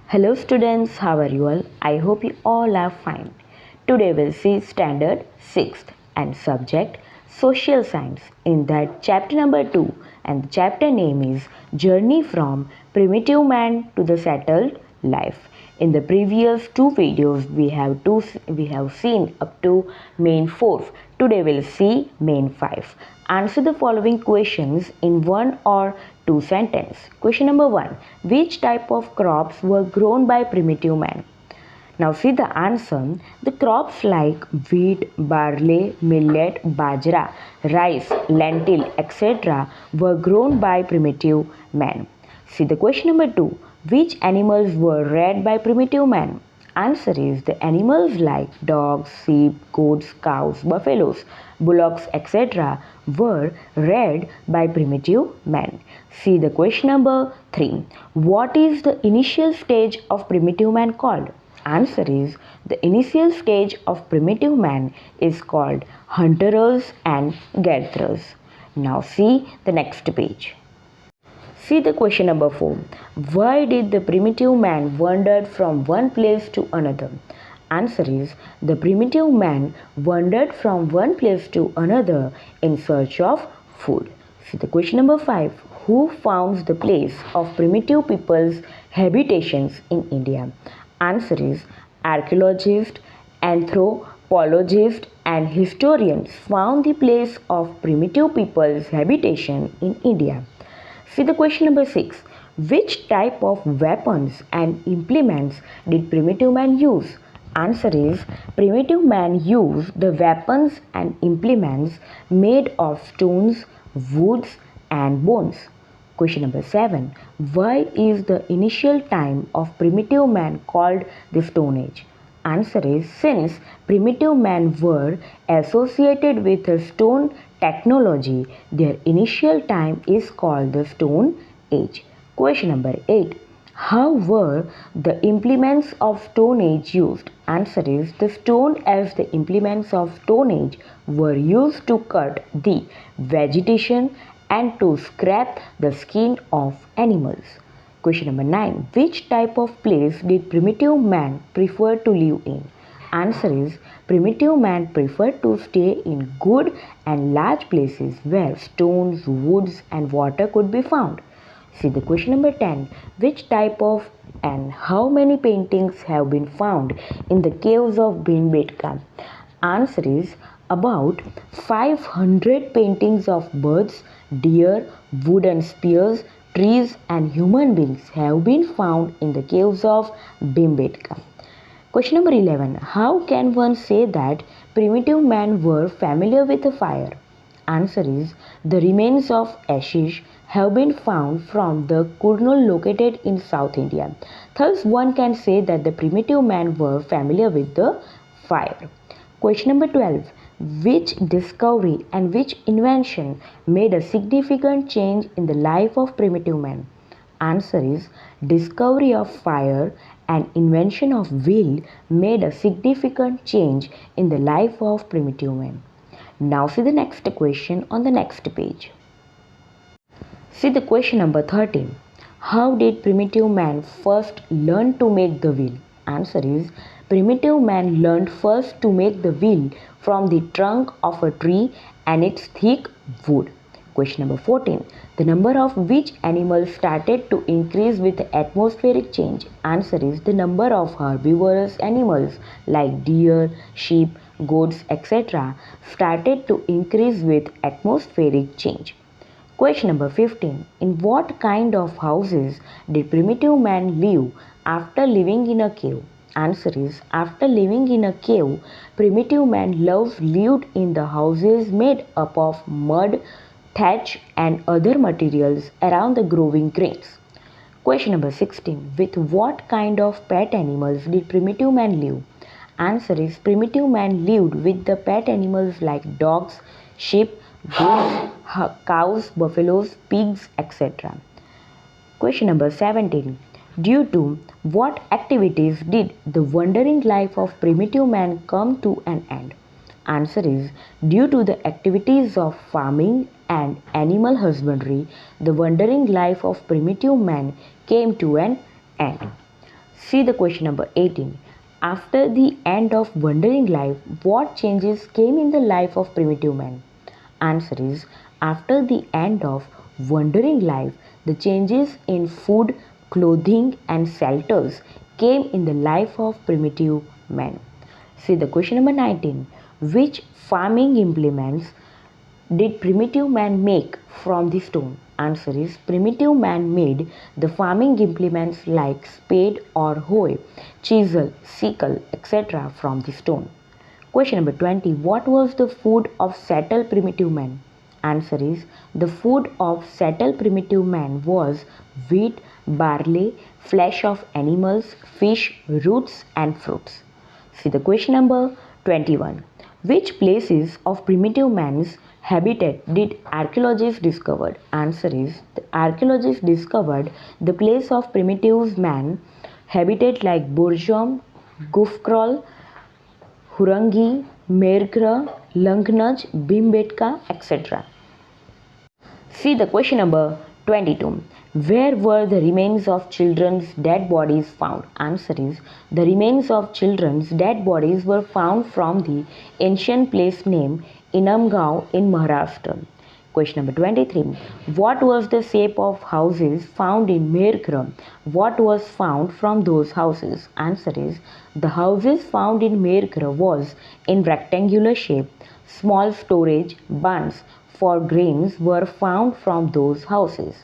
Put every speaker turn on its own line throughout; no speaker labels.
Hello students, how are you all? I hope you all are fine. Today we'll see Standard 6th and subject Social Science in that chapter number 2, and the chapter name is Journey from Primitive Man to the Settled Life. In the previous two videos we have seen up to main 4. Today we'll see main 5. Answer the following questions in one or two sentences. Question number 1. Which type of crops were grown by primitive man? Now see the answer. The crops like wheat, barley, millet, bajra, rice, lentil, etc. were grown by primitive man. See the question number 2. Which animals were reared by primitive man? Answer is the animals like dogs, sheep, goats, cows, buffaloes, bullocks, etc. were reared by primitive man. See the question number 3. What is the initial stage of primitive man called? Answer is the initial stage of primitive man is called hunterers and gatherers. Now see the next page. See the question number 4. Why did the primitive man wander from one place to another? Answer is the primitive man wandered from one place to another in search of food. See the question number 5. Who founds the place of primitive people's habitations in India? Answer is archaeologists, anthropologists and historians found the place of primitive people's habitation in India. See the question number 6. Which type of weapons and implements did primitive man use? Answer is primitive man used the weapons and implements made of stones, woods and bones. Question number 7. Why is the initial time of primitive man called the Stone Age? Answer is since primitive men were associated with a stone technology, their initial time is called the Stone Age. Question number 8. How were the implements of Stone Age used? Answer is the stone as the implements of Stone Age were used to cut the vegetation and to scrape the skin of animals. Question number 9. Which type of place did primitive man prefer to live in? Answer is primitive man preferred to stay in good and large places where stones, woods and water could be found. See the question number 10. Which type of and how many paintings have been found in the caves of Bhimbetka? Answer is about 500 paintings of birds, deer, wooden spears, trees and human beings have been found in the caves of Bhimbetka. Question number 11. How can one say that primitive men were familiar with fire? Answer is the remains of ashes have been found from the Kurnool located in South India. Thus one can say that the primitive men were familiar with the fire. Question number 12. Which discovery and which invention made a significant change in the life of primitive man? Answer is discovery of fire and invention of wheel made a significant change in the life of primitive man. Now see the next question on the next page. See the question number 13. How did primitive man first learn to make the wheel? Answer is primitive man learned first to make the wheel from the trunk of a tree and its thick wood. Question number 14. The number of which animals started to increase with atmospheric change? Answer is the number of herbivorous animals like deer, sheep, goats, etc. started to increase with atmospheric change. Question number 15. In what kind of houses did primitive man live after living in a cave? Answer is after living in a cave, primitive man lived in the houses made up of mud, thatch and other materials around the growing grains. Question number 16. With what kind of pet animals did primitive man live? Answer is primitive man lived with the pet animals like dogs, sheep, goats, cows, buffaloes, pigs, etc. Question number 17. Due to what activities did the wandering life of primitive man come to an end? Answer is due to the activities of farming and animal husbandry, the wandering life of primitive man came to an end. See the question number 18. After the end of wandering life, what changes came in the life of primitive man? Answer is after the end of wandering life, the changes in food, clothing, and shelters came in the life of primitive man. See the question number 19. Which farming implements did primitive man make from the stone? Answer is primitive man made the farming implements like spade or hoe, chisel, sickle, etc. from the stone. Question number 20. What was the food of settled primitive man? Answer is the food of settled primitive man was wheat, barley, flesh of animals, fish, roots and fruits. See the question number 21. Which places of primitive man's habitat did archaeologists discover? Answer is the archaeologists discovered the place of primitive man habitat like Burjom, Gufkrol, Hurangi, Mergra, Langnaj, Bimbetka, etc. See the question number 22. Where were the remains of children's dead bodies found? Answer is the remains of children's dead bodies were found from the ancient place named Inamgaon in Maharashtra. Question number 23. What was the shape of houses found in Mergram? What was found from those houses? Answer is the houses found in Mergra was in rectangular shape. Small storage barns for grains were found from those houses.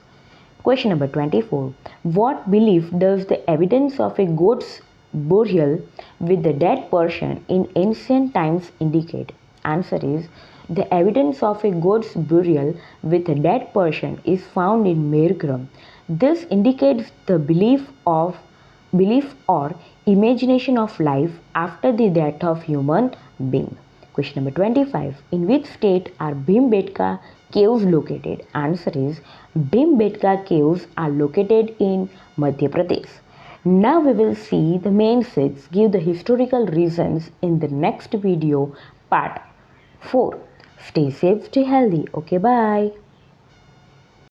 Question number 24. What belief does the evidence of a goat's burial with the dead person in ancient times indicate? Answer is the evidence of a goat's burial with a dead person is found in Mergram. This indicates the belief or imagination of life after the death of human being. Question number 25. In which state are Bhimbetka caves located? Answer is Bhimbetka caves are located in Madhya Pradesh. Now we will see the main sets give the historical reasons in the next video part 4. Stay safe, stay healthy. Okay, bye.